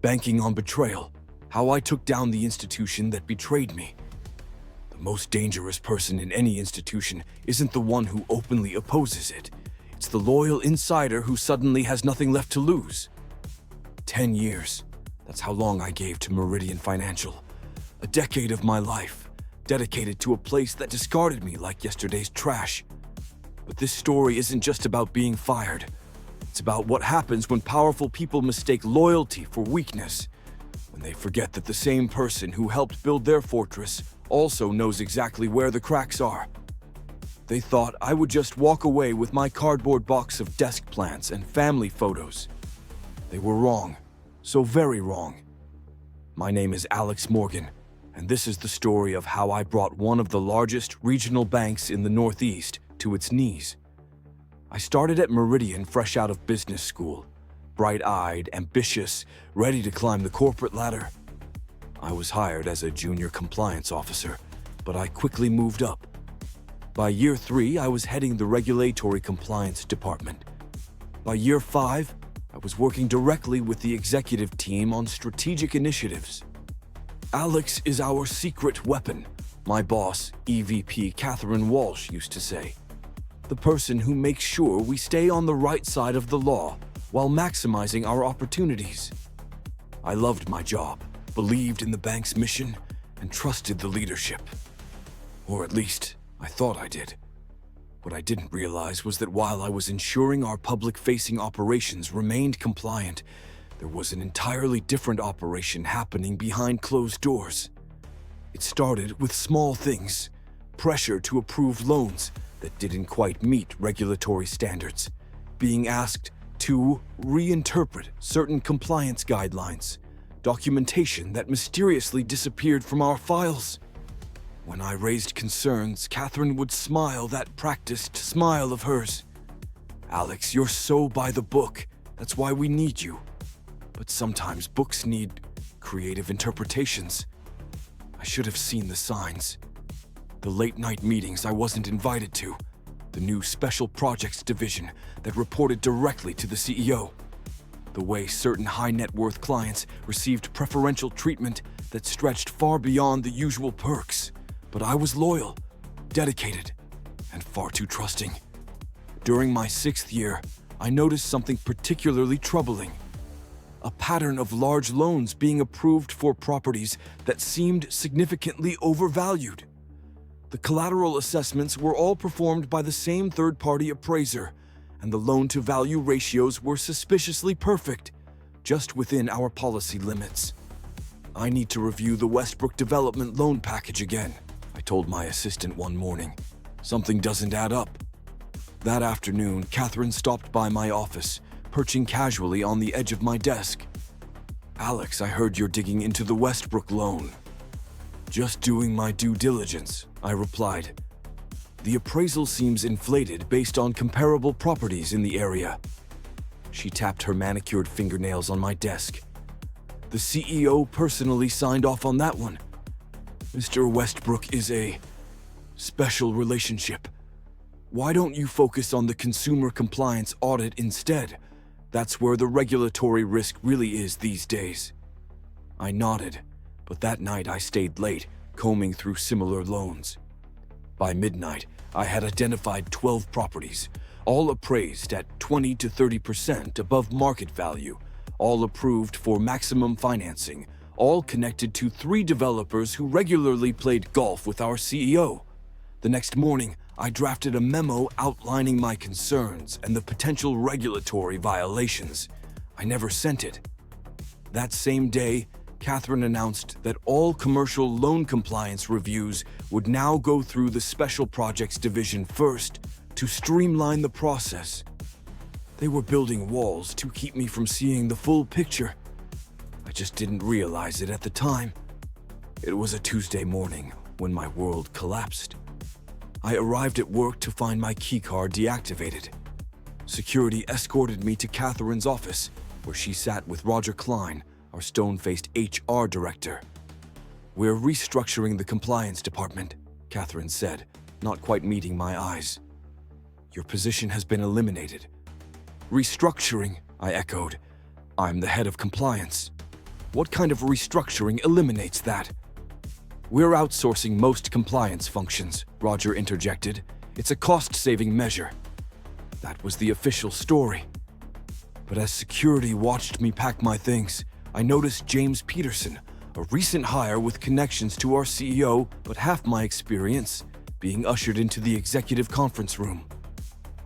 banking on betrayal, how I took down the institution that betrayed me. The most dangerous person in any institution isn't the one who openly opposes it. It's the loyal insider who suddenly has nothing left to lose. 10 years. That's how long I gave to Meridian Financial. A decade of my life, dedicated to a place that discarded me like yesterday's trash. But this story isn't just about being fired. It's about what happens when powerful people mistake loyalty for weakness, when they forget that the same person who helped build their fortress also knows exactly where the cracks are. They thought I would just walk away with my cardboard box of desk plants and family photos. They were wrong, so very wrong. My name is Alex Morgan, and this is the story of how I brought one of the largest regional banks in the Northeast to its knees. I started at Meridian fresh out of business school, bright-eyed, ambitious, ready to climb the corporate ladder. I was hired as a junior compliance officer, but I quickly moved up. By year 3, I was heading the regulatory compliance department. By year 5, I was working directly with the executive team on strategic initiatives. Alex is our secret weapon, my boss, EVP Catherine Walsh, used to say. The person who makes sure we stay on the right side of the law while maximizing our opportunities. I loved my job, believed in the bank's mission, and trusted the leadership. Or at least, I thought I did. What I didn't realize was that while I was ensuring our public-facing operations remained compliant, there was an entirely different operation happening behind closed doors. It started with small things, pressure to approve loans that didn't quite meet regulatory standards, being asked to reinterpret certain compliance guidelines, documentation that mysteriously disappeared from our files. When I raised concerns, Catherine would smile that practiced smile of hers. "Alex, you're so by the book. That's why we need you. But sometimes books need creative interpretations." I should have seen the signs. The late-night meetings I wasn't invited to. The new Special Projects Division that reported directly to the CEO. The way certain high-net-worth clients received preferential treatment that stretched far beyond the usual perks. But I was loyal, dedicated, and far too trusting. During my 6th year, I noticed something particularly troubling. A pattern of large loans being approved for properties that seemed significantly overvalued. The collateral assessments were all performed by the same third-party appraiser, and the loan-to-value ratios were suspiciously perfect, just within our policy limits. "I need to review the Westbrook development loan package again," I told my assistant one morning. "Something doesn't add up." That afternoon, Catherine stopped by my office, perching casually on the edge of my desk. "Alex, I heard you're digging into the Westbrook loan." "Just doing my due diligence," I replied. "The appraisal seems inflated based on comparable properties in the area." She tapped her manicured fingernails on my desk. "The CEO personally signed off on that one. Mr. Westbrook is a special relationship. Why don't you focus on the consumer compliance audit instead? That's where the regulatory risk really is these days." I nodded, but that night I stayed late, combing through similar loans. By midnight, I had identified 12 properties, all appraised at 20 to 30% above market value, all approved for maximum financing, all connected to 3 developers who regularly played golf with our CEO. The next morning, I drafted a memo outlining my concerns and the potential regulatory violations. I never sent it. That same day, Catherine announced that all commercial loan compliance reviews would now go through the Special Projects Division first to streamline the process. They were building walls to keep me from seeing the full picture. I just didn't realize it at the time. It was a Tuesday morning when my world collapsed. I arrived at work to find my keycard deactivated. Security escorted me to Catherine's office, where she sat with Roger Klein, our stone-faced HR director. "We're restructuring the compliance department," Catherine said, not quite meeting my eyes. "Your position has been eliminated." "Restructuring," I echoed. "I'm the head of compliance." What kind of restructuring eliminates that? We're outsourcing most compliance functions, Roger interjected. It's a cost-saving measure. That was the official story. But as security watched me pack my things, I noticed James Peterson, a recent hire with connections to our CEO, but half my experience, being ushered into the executive conference room.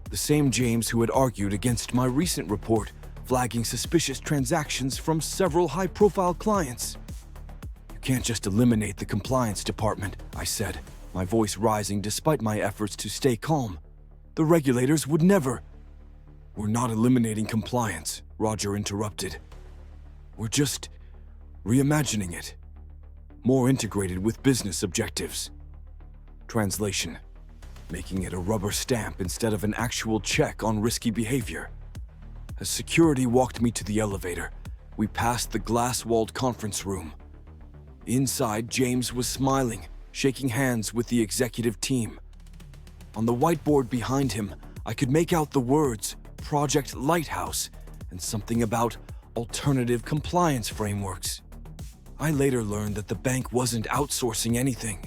The same James who had argued against my recent report, flagging suspicious transactions from several high-profile clients. You can't just eliminate the compliance department, I said, my voice rising despite my efforts to stay calm. The regulators would never. We're not eliminating compliance, Roger interrupted. We're just reimagining it. More integrated with business objectives. Translation: making it a rubber stamp instead of an actual check on risky behavior. As security walked me to the elevator, we passed the glass-walled conference room. Inside, James was smiling, shaking hands with the executive team. On the whiteboard behind him, I could make out the words Project Lighthouse and something about alternative compliance frameworks. I later learned that the bank wasn't outsourcing anything.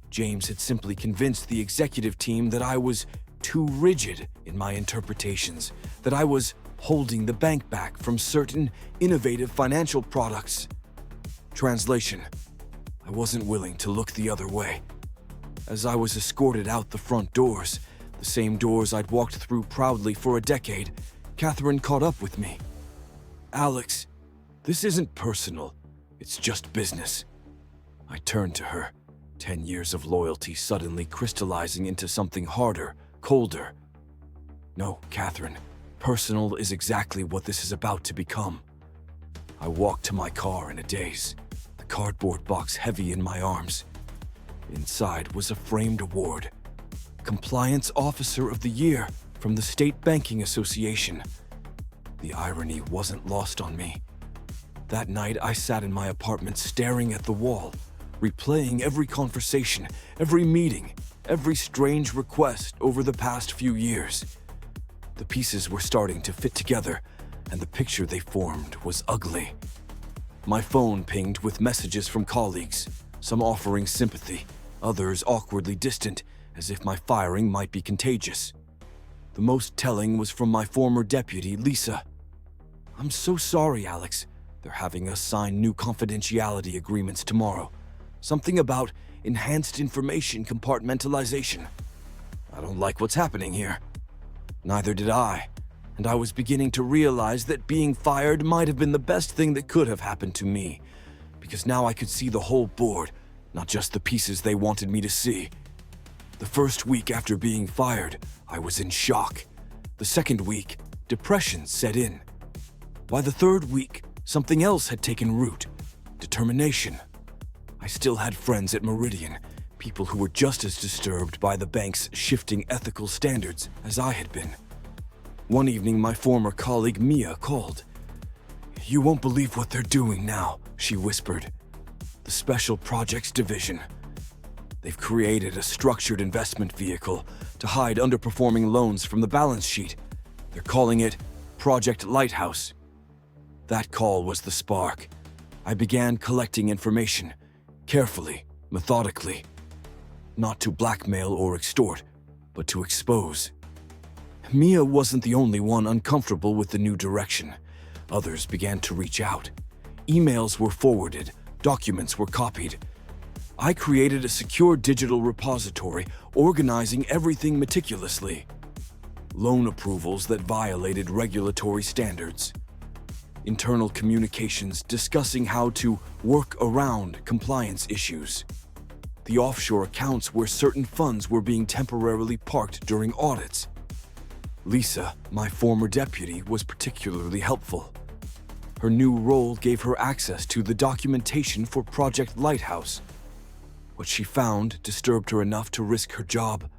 James had simply convinced the executive team that I was too rigid in my interpretations, that I was holding the bank back from certain innovative financial products. Translation: I wasn't willing to look the other way. As I was escorted out the front doors, the same doors I'd walked through proudly for a decade, Catherine caught up with me. Alex, this isn't personal. It's just business. I turned to her, 10 years of loyalty suddenly crystallizing into something harder, colder. No, Catherine, personal is exactly what this is about to become. I walked to my car in a daze, the cardboard box heavy in my arms. Inside was a framed award. Compliance Officer of the Year from the State Banking Association. The irony wasn't lost on me. That night, I sat in my apartment staring at the wall, replaying every conversation, every meeting, every strange request over the past few years. The pieces were starting to fit together, and the picture they formed was ugly. My phone pinged with messages from colleagues, some offering sympathy, others awkwardly distant, as if my firing might be contagious. The most telling was from my former deputy, Lisa. I'm so sorry, Alex. They're having us sign new confidentiality agreements tomorrow. Something about enhanced information compartmentalization. I don't like what's happening here. Neither did I, and I was beginning to realize that being fired might have been the best thing that could have happened to me, because now I could see the whole board, not just the pieces they wanted me to see. The first week after being fired, I was in shock. The second week, depression set in. By the third week, something else had taken root: determination. I still had friends at Meridian, people who were just as disturbed by the bank's shifting ethical standards as I had been. One evening, my former colleague Mia called. "You won't believe what they're doing now," she whispered. "The Special Projects Division. They've created a structured investment vehicle to hide underperforming loans from the balance sheet. They're calling it Project Lighthouse." That call was the spark. I began collecting information, carefully, methodically. Not to blackmail or extort, but to expose. Mia wasn't the only one uncomfortable with the new direction. Others began to reach out. Emails were forwarded, documents were copied. I created a secure digital repository, organizing everything meticulously. Loan approvals that violated regulatory standards. Internal communications discussing how to work around compliance issues. The offshore accounts where certain funds were being temporarily parked during audits. Lisa, my former deputy, was particularly helpful. Her new role gave her access to the documentation for Project Lighthouse. What she found disturbed her enough to risk her job.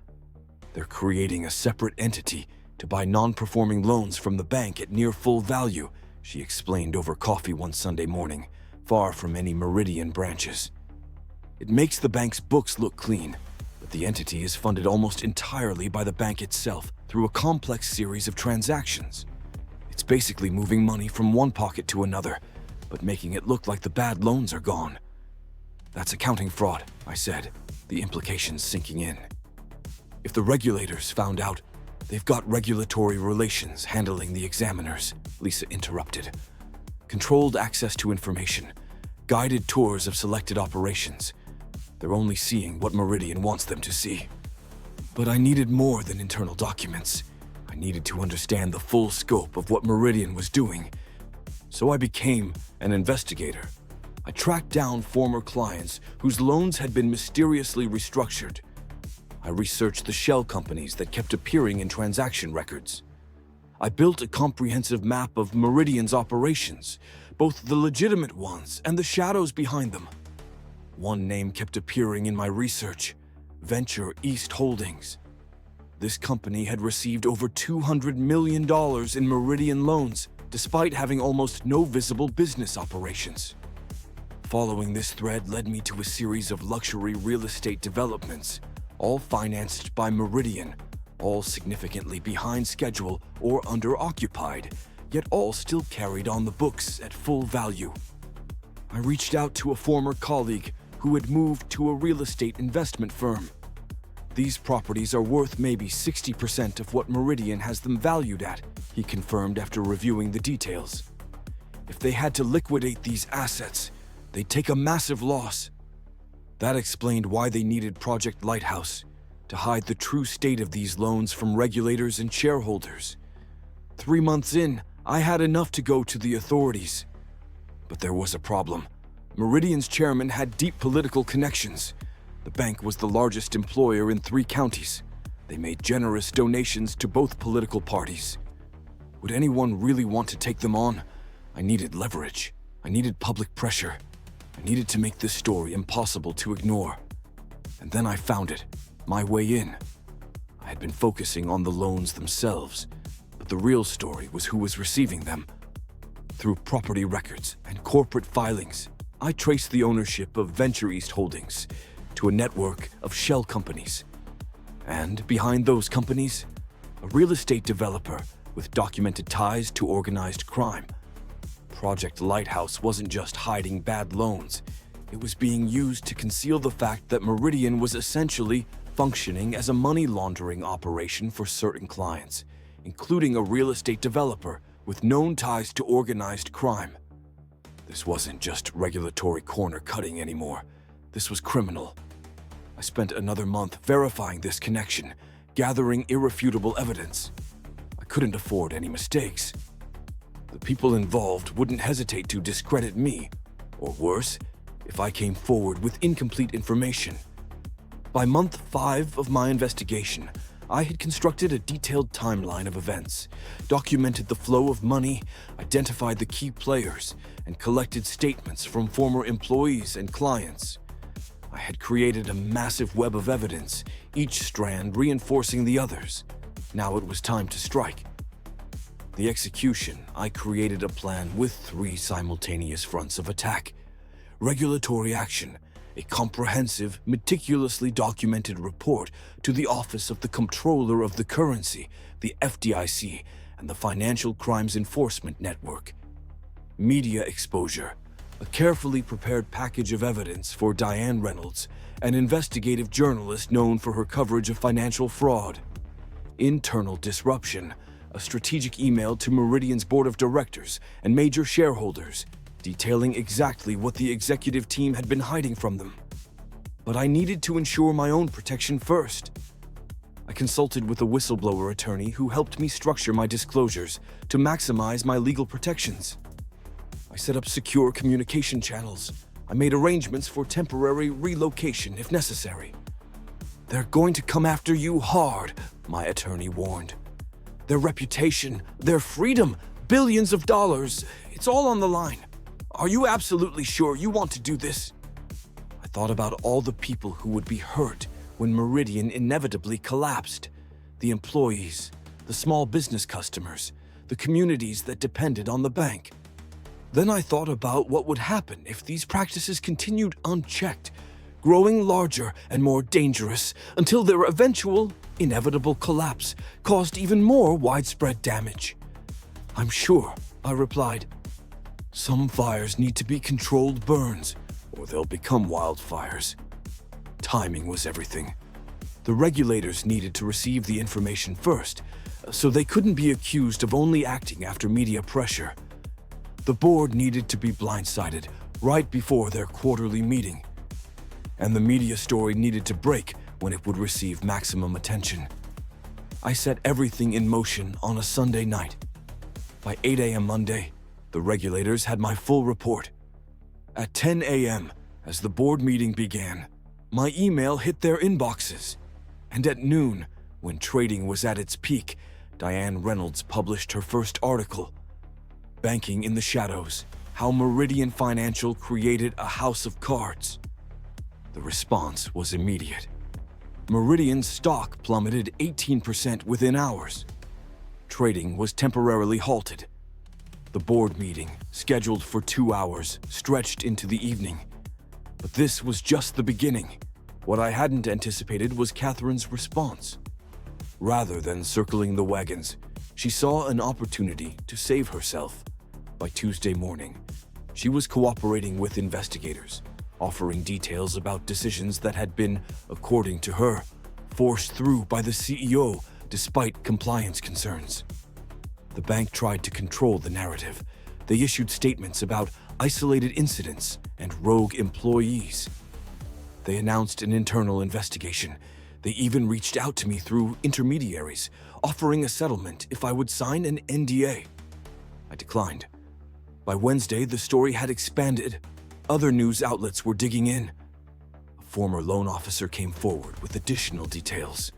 They're creating a separate entity to buy non-performing loans from the bank at near full value, she explained over coffee one Sunday morning, far from any Meridian branches. It makes the bank's books look clean, but the entity is funded almost entirely by the bank itself through a complex series of transactions. It's basically moving money from one pocket to another, but making it look like the bad loans are gone. That's accounting fraud, I said, the implications sinking in. If the regulators found out, they've got regulatory relations handling the examiners, Lisa interrupted. Controlled access to information, guided tours of selected operations. They're only seeing what Meridian wants them to see. But I needed more than internal documents. I needed to understand the full scope of what Meridian was doing. So I became an investigator. I tracked down former clients whose loans had been mysteriously restructured. I researched the shell companies that kept appearing in transaction records. I built a comprehensive map of Meridian's operations, both the legitimate ones and the shadows behind them. One name kept appearing in my research: Venture East Holdings. This company had received over $200 million in Meridian loans, despite having almost no visible business operations. Following this thread led me to a series of luxury real estate developments, all financed by Meridian, all significantly behind schedule or under-occupied, yet all still carried on the books at full value. I reached out to a former colleague who had moved to a real estate investment firm. These properties are worth maybe 60% of what Meridian has them valued at, he confirmed after reviewing the details. If they had to liquidate these assets, they'd take a massive loss. That explained why they needed Project Lighthouse, to hide the true state of these loans from regulators and shareholders. 3 months in, I had enough to go to the authorities. But there was a problem. Meridian's chairman had deep political connections. The bank was the largest employer in 3 counties. They made generous donations to both political parties. Would anyone really want to take them on? I needed leverage. I needed public pressure. I needed to make this story impossible to ignore. And then I found it, my way in. I had been focusing on the loans themselves, but the real story was who was receiving them. Through property records and corporate filings, I traced the ownership of Venture East Holdings to a network of shell companies. And behind those companies, a real estate developer with documented ties to organized crime. Project Lighthouse wasn't just hiding bad loans. It was being used to conceal the fact that Meridian was essentially functioning as a money laundering operation for certain clients, including a real estate developer with known ties to organized crime. This wasn't just regulatory corner cutting anymore. This was criminal. I spent another month verifying this connection, gathering irrefutable evidence. I couldn't afford any mistakes. The people involved wouldn't hesitate to discredit me, or worse, if I came forward with incomplete information. By month 5 of my investigation, I had constructed a detailed timeline of events, documented the flow of money, identified the key players, and collected statements from former employees and clients. I had created a massive web of evidence, each strand reinforcing the others. Now it was time to strike. The execution, I created a plan with 3 simultaneous fronts of attack. Regulatory action, a comprehensive, meticulously documented report to the Office of the Comptroller of the Currency, the FDIC, and the Financial Crimes Enforcement Network. Media exposure, a carefully prepared package of evidence for Diane Reynolds, an investigative journalist known for her coverage of financial fraud. Internal disruption, a strategic email to Meridian's board of directors and major shareholders, detailing exactly what the executive team had been hiding from them. But I needed to ensure my own protection first. I consulted with a whistleblower attorney who helped me structure my disclosures to maximize my legal protections. I set up secure communication channels. I made arrangements for temporary relocation if necessary. "They're going to come after you hard," my attorney warned. "Their reputation, their freedom, billions of dollars, it's all on the line. Are you absolutely sure you want to do this?" I thought about all the people who would be hurt when Meridian inevitably collapsed. The employees, the small business customers, the communities that depended on the bank. Then I thought about what would happen if these practices continued unchecked, growing larger and more dangerous until their eventual, inevitable collapse caused even more widespread damage. "I'm sure," I replied. Some fires need to be controlled burns, or they'll become wildfires. Timing was everything. The regulators needed to receive the information first, so they couldn't be accused of only acting after media pressure. The board needed to be blindsided right before their quarterly meeting, and the media story needed to break when it would receive maximum attention. I set everything in motion on a Sunday night. By 8 a.m. Monday, the regulators had my full report. At 10 a.m., as the board meeting began, my email hit their inboxes. And at noon, when trading was at its peak, Diane Reynolds published her first article, Banking in the Shadows: How Meridian Financial Created a House of Cards. The response was immediate. Meridian's stock plummeted 18% within hours. Trading was temporarily halted. The board meeting, scheduled for 2 hours, stretched into the evening. But this was just the beginning. What I hadn't anticipated was Catherine's response. Rather than circling the wagons, she saw an opportunity to save herself. By Tuesday morning, she was cooperating with investigators, offering details about decisions that had been, according to her, forced through by the CEO despite compliance concerns. The bank tried to control the narrative. They issued statements about isolated incidents and rogue employees. They announced an internal investigation. They even reached out to me through intermediaries, offering a settlement if I would sign an NDA. I declined. By Wednesday, the story had expanded. Other news outlets were digging in. A former loan officer came forward with additional details.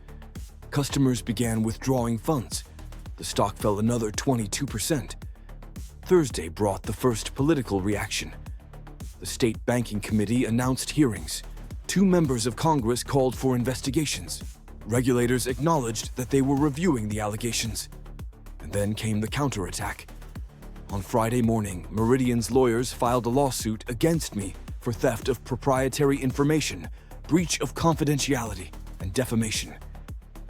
Customers began withdrawing funds. The stock fell another 22%. Thursday brought the first political reaction. The State Banking Committee announced hearings. 2 members of Congress called for investigations. Regulators acknowledged that they were reviewing the allegations. And then came the counterattack. On Friday morning, Meridian's lawyers filed a lawsuit against me for theft of proprietary information, breach of confidentiality, and defamation.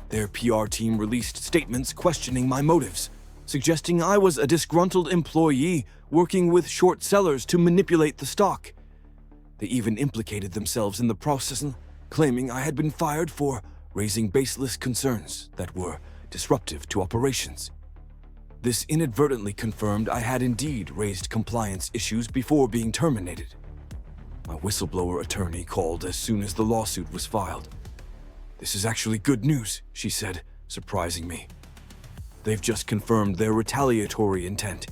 Their PR team released statements questioning my motives, suggesting I was a disgruntled employee working with short sellers to manipulate the stock. They even implicated themselves in the process, claiming I had been fired for raising baseless concerns that were disruptive to operations. This inadvertently confirmed I had indeed raised compliance issues before being terminated. My whistleblower attorney called as soon as the lawsuit was filed. "This is actually good news," she said, surprising me. "They've just confirmed their retaliatory intent,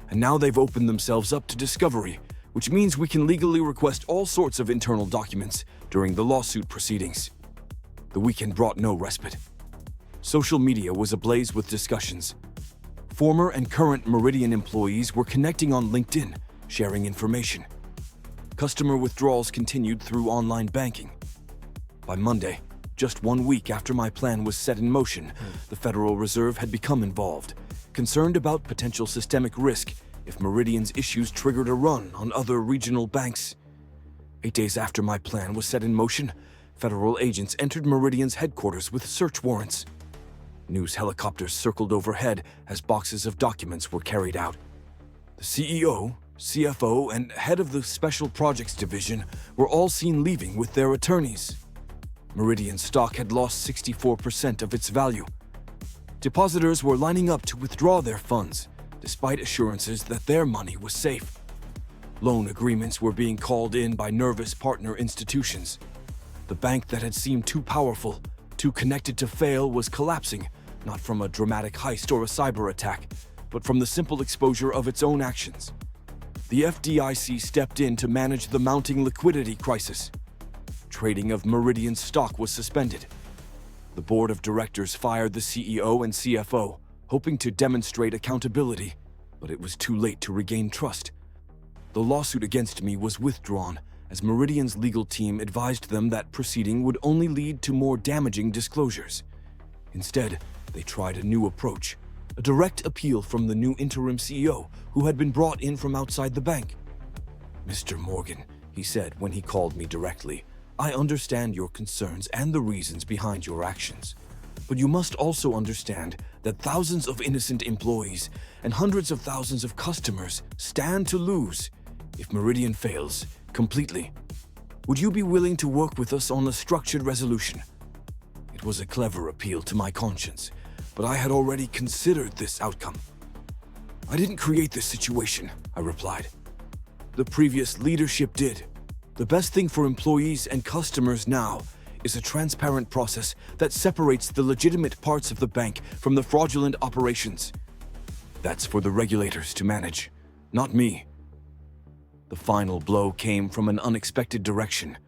and now they've opened themselves up to discovery, which means we can legally request all sorts of internal documents during the lawsuit proceedings." The weekend brought no respite. Social media was ablaze with discussions. Former and current Meridian employees were connecting on LinkedIn, sharing information. Customer withdrawals continued through online banking. By Monday, just 1 week after my plan was set in motion, the Federal Reserve had become involved, concerned about potential systemic risk if Meridian's issues triggered a run on other regional banks. 8 days after my plan was set in motion, federal agents entered Meridian's headquarters with search warrants. News helicopters circled overhead as boxes of documents were carried out. The CEO, CFO, and head of the Special Projects Division were all seen leaving with their attorneys. Meridian stock had lost 64% of its value. Depositors were lining up to withdraw their funds, despite assurances that their money was safe. Loan agreements were being called in by nervous partner institutions. The bank that had seemed too powerful, too connected to fail, was collapsing, not from a dramatic heist or a cyber attack, but from the simple exposure of its own actions. The FDIC stepped in to manage the mounting liquidity crisis. Trading of Meridian stock was suspended. The board of directors fired the CEO and CFO, hoping to demonstrate accountability, but it was too late to regain trust. The lawsuit against me was withdrawn, as Meridian's legal team advised them that proceeding would only lead to more damaging disclosures. Instead, they tried a new approach, a direct appeal from the new interim CEO, who had been brought in from outside the bank. "Mr. Morgan," he said when he called me directly, "I understand your concerns and the reasons behind your actions, but you must also understand that thousands of innocent employees and hundreds of thousands of customers stand to lose if Meridian fails completely. Would you be willing to work with us on a structured resolution? It was a clever appeal to my conscience, but I had already considered this outcome. I didn't create this situation, I replied. The previous leadership did. The best thing for employees and customers now is a transparent process that separates the legitimate parts of the bank from the fraudulent operations. That's for the regulators to manage, not me. The final blow came from an unexpected direction.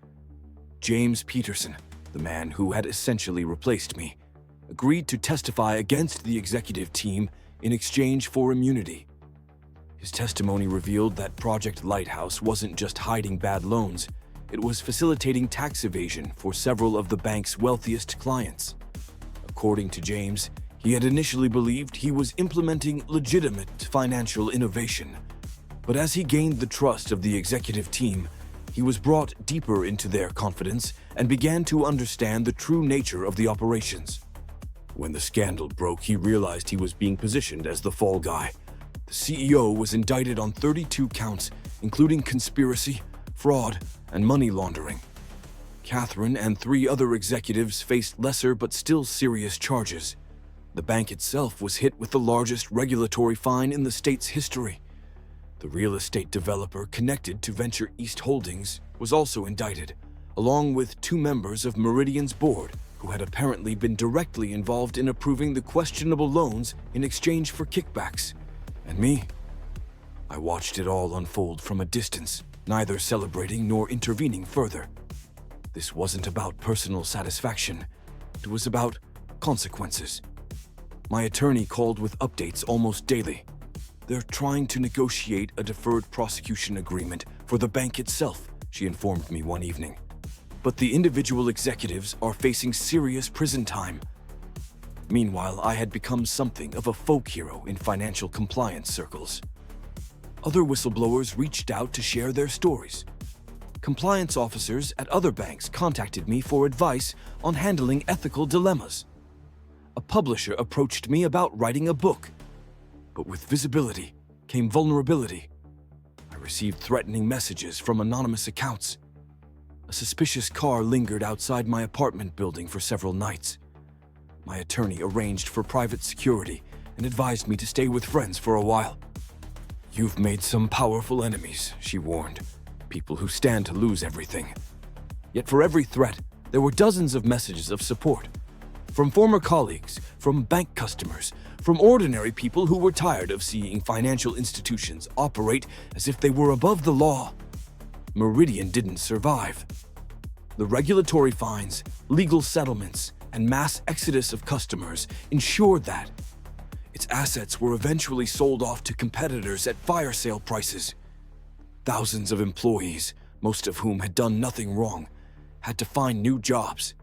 James Peterson, the man who had essentially replaced me, agreed to testify against the executive team in exchange for immunity. His testimony revealed that Project Lighthouse wasn't just hiding bad loans, it was facilitating tax evasion for several of the bank's wealthiest clients. According to James, he had initially believed he was implementing legitimate financial innovation. But as he gained the trust of the executive team, he was brought deeper into their confidence and began to understand the true nature of the operations. When the scandal broke, he realized he was being positioned as the fall guy. The CEO was indicted on 32 counts, including conspiracy, fraud, and money laundering. Catherine and 3 other executives faced lesser but still serious charges. The bank itself was hit with the largest regulatory fine in the state's history. The real estate developer connected to Venture East Holdings was also indicted, along with 2 members of Meridian's board who had apparently been directly involved in approving the questionable loans in exchange for kickbacks. And me? I watched it all unfold from a distance, neither celebrating nor intervening further. This wasn't about personal satisfaction. It was about consequences. My attorney called with updates almost daily. They're trying to negotiate a deferred prosecution agreement for the bank itself, she informed me one evening. But the individual executives are facing serious prison time. Meanwhile, I had become something of a folk hero in financial compliance circles. Other whistleblowers reached out to share their stories. Compliance officers at other banks contacted me for advice on handling ethical dilemmas. A publisher approached me about writing a book. But with visibility came vulnerability. I received threatening messages from anonymous accounts. A suspicious car lingered outside my apartment building for several nights. My attorney arranged for private security and advised me to stay with friends for a while. You've made some powerful enemies, she warned. People who stand to lose everything. Yet for every threat, there were dozens of messages of support. From former colleagues, from bank customers, from ordinary people who were tired of seeing financial institutions operate as if they were above the law. Meridian didn't survive. The regulatory fines, legal settlements, and mass exodus of customers ensured that its assets were eventually sold off to competitors at fire sale prices. Thousands of employees, most of whom had done nothing wrong, had to find new jobs.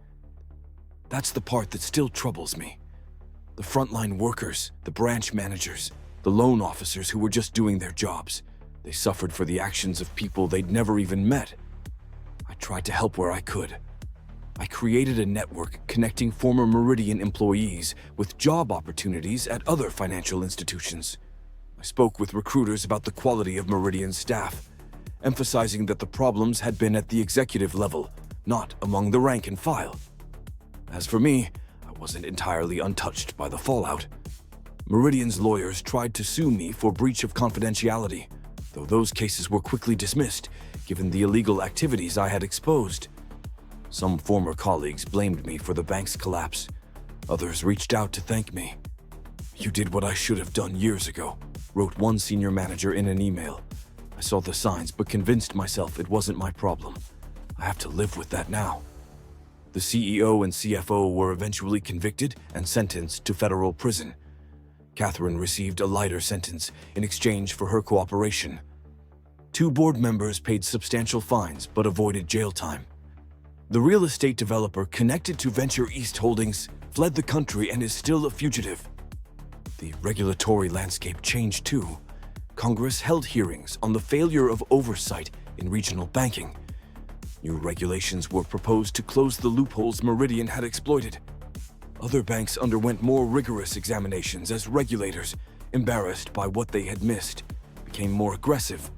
That's the part that still troubles me. The frontline workers, the branch managers, the loan officers who were just doing their jobs. They suffered for the actions of people they'd never even met. I tried to help where I could. I created a network connecting former Meridian employees with job opportunities at other financial institutions. I spoke with recruiters about the quality of Meridian's staff, emphasizing that the problems had been at the executive level, not among the rank and file. As for me, I wasn't entirely untouched by the fallout. Meridian's lawyers tried to sue me for breach of confidentiality, though those cases were quickly dismissed, given the illegal activities I had exposed. Some former colleagues blamed me for the bank's collapse. Others reached out to thank me. "You did what I should have done years ago," wrote one senior manager in an email. I saw the signs but convinced myself it wasn't my problem. I have to live with that now. The CEO and CFO were eventually convicted and sentenced to federal prison. Catherine received a lighter sentence in exchange for her cooperation. 2 board members paid substantial fines but avoided jail time. The real estate developer connected to Venture East Holdings fled the country and is still a fugitive. The regulatory landscape changed too. Congress held hearings on the failure of oversight in regional banking. New regulations were proposed to close the loopholes Meridian had exploited. Other banks underwent more rigorous examinations as regulators, embarrassed by what they had missed, became more aggressive.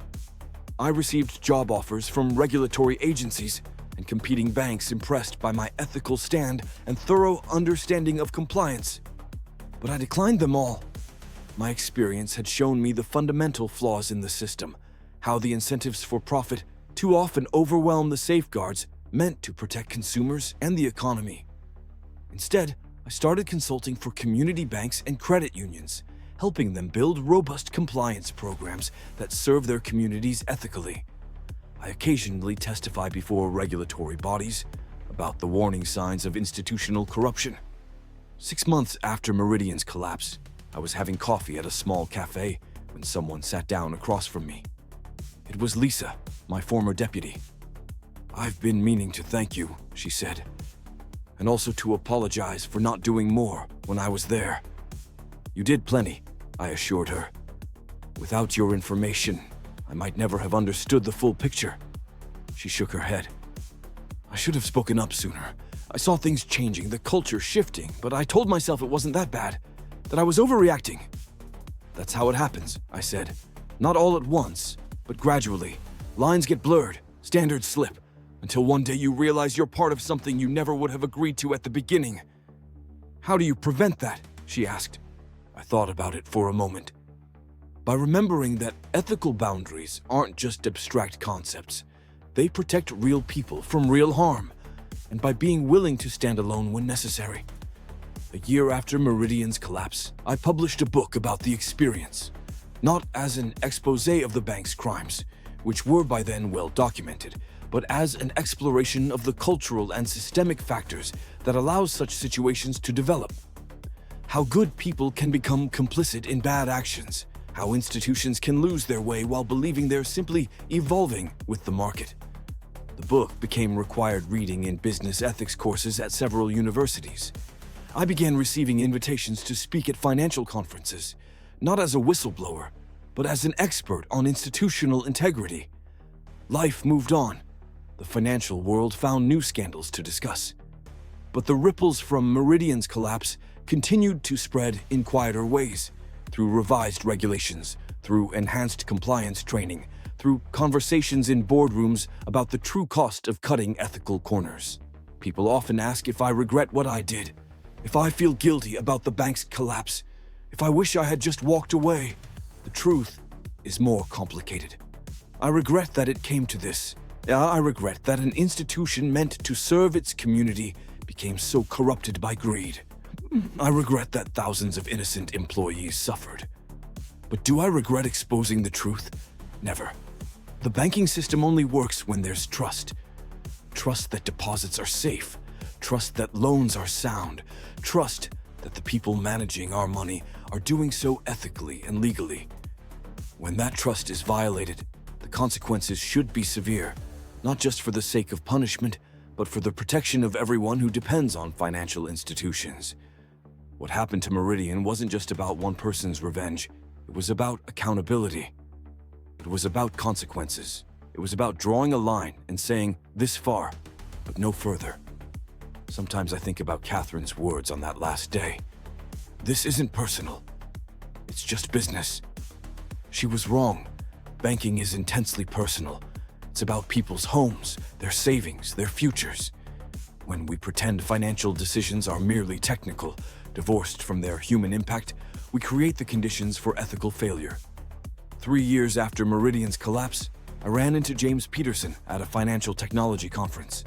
I received job offers from regulatory agencies and competing banks impressed by my ethical stand and thorough understanding of compliance. But I declined them all. My experience had shown me the fundamental flaws in the system, how the incentives for profit too often overwhelm the safeguards meant to protect consumers and the economy. Instead, I started consulting for community banks and credit unions, helping them build robust compliance programs that serve their communities ethically. I occasionally testify before regulatory bodies about the warning signs of institutional corruption. 6 months after Meridian's collapse, I was having coffee at a small cafe when someone sat down across from me. It was Lisa, my former deputy. "I've been meaning to thank you," she said, "and also to apologize for not doing more when I was there." "You did plenty," I assured her. "Without your information, I might never have understood the full picture." She shook her head. "I should have spoken up sooner. I saw things changing, the culture shifting, but I told myself it wasn't that bad, that I was overreacting." "That's how it happens," I said. "Not all at once, but gradually. Lines get blurred, standards slip, until one day you realize you're part of something you never would have agreed to at the beginning." "How do you prevent that?" she asked. I thought about it for a moment. By remembering that ethical boundaries aren't just abstract concepts, they protect real people from real harm, and by being willing to stand alone when necessary. A year after Meridian's collapse, I published a book about the experience, not as an expose of the bank's crimes, which were by then well documented, but as an exploration of the cultural and systemic factors that allow such situations to develop. How good people can become complicit in bad actions, how institutions can lose their way while believing they're simply evolving with the market. The book became required reading in business ethics courses at several universities. I began receiving invitations to speak at financial conferences, not as a whistleblower, but as an expert on institutional integrity. Life moved on. The financial world found new scandals to discuss. But the ripples from Meridian's collapse continued to spread in quieter ways, through revised regulations, through enhanced compliance training, through conversations in boardrooms about the true cost of cutting ethical corners. People often ask if I regret what I did, if I feel guilty about the bank's collapse, if I wish I had just walked away. The truth is more complicated. I regret that it came to this. I regret that an institution meant to serve its community became so corrupted by greed. I regret that thousands of innocent employees suffered. But do I regret exposing the truth? Never. The banking system only works when there's trust. Trust that deposits are safe. Trust that loans are sound. Trust that the people managing our money are doing so ethically and legally. When that trust is violated, the consequences should be severe, not just for the sake of punishment, but for the protection of everyone who depends on financial institutions. What happened to Meridian wasn't just about one person's revenge. It was about accountability. It was about consequences. It was about drawing a line and saying, this far, but no further. Sometimes I think about Catherine's words on that last day. This isn't personal. It's just business. She was wrong. Banking is intensely personal. It's about people's homes, their savings, their futures. When we pretend financial decisions are merely technical, divorced from their human impact, we create the conditions for ethical failure. 3 years after Meridian's collapse, I ran into James Peterson at a financial technology conference.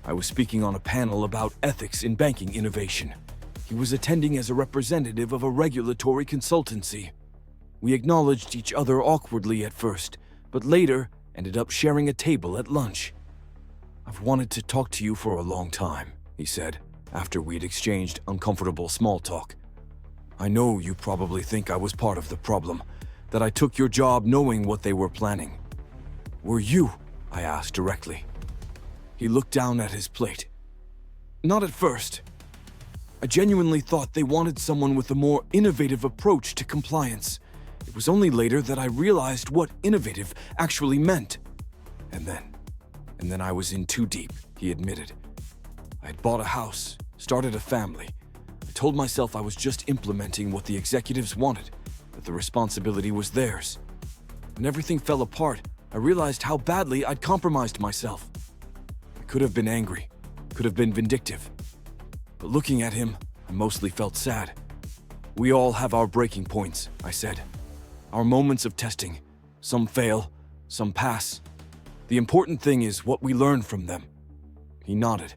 I was speaking on a panel about ethics in banking innovation. He was attending as a representative of a regulatory consultancy. We acknowledged each other awkwardly at first, but later ended up sharing a table at lunch. "I've wanted to talk to you for a long time," he said, after we'd exchanged uncomfortable small talk. "I know you probably think I was part of the problem, that I took your job knowing what they were planning." "Were you?" I asked directly. He looked down at his plate. "Not at first. I genuinely thought they wanted someone with a more innovative approach to compliance. It was only later that I realized what innovative actually meant. And then I was in too deep," he admitted. "I had bought a house, started a family. I told myself I was just implementing what the executives wanted, that the responsibility was theirs. When everything fell apart, I realized how badly I'd compromised myself. I could have been angry, could have been vindictive. But looking at him, I mostly felt sad. We all have our breaking points, I said. Our moments of testing. Some fail, some pass. The important thing is what we learn from them. He nodded.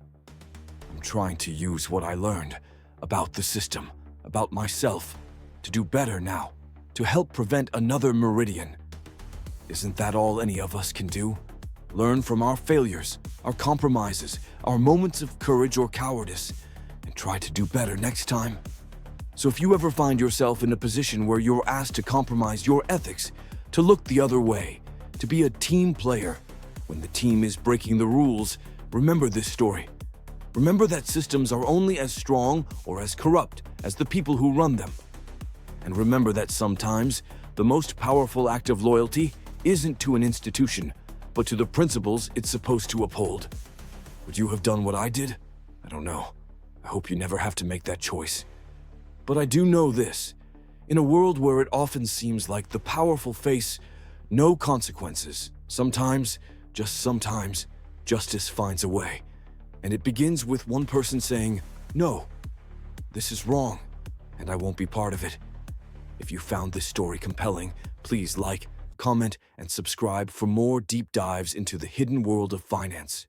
I'm trying to use what I learned about the system, about myself, to do better now, to help prevent another Meridian. Isn't that all any of us can do? Learn from our failures, our compromises, our moments of courage or cowardice, and try to do better next time. So if you ever find yourself in a position where you're asked to compromise your ethics, to look the other way, to be a team player, when the team is breaking the rules, remember this story. Remember that systems are only as strong or as corrupt as the people who run them. And remember that sometimes the most powerful act of loyalty isn't to an institution, but to the principles it's supposed to uphold. Would you have done what I did? I don't know. I hope you never have to make that choice. But I do know this. In a world where it often seems like the powerful face no consequences, sometimes, just sometimes, justice finds a way. And it begins with one person saying, "No, this is wrong, and I won't be part of it." If you found this story compelling, please like, comment, and subscribe for more deep dives into the hidden world of finance.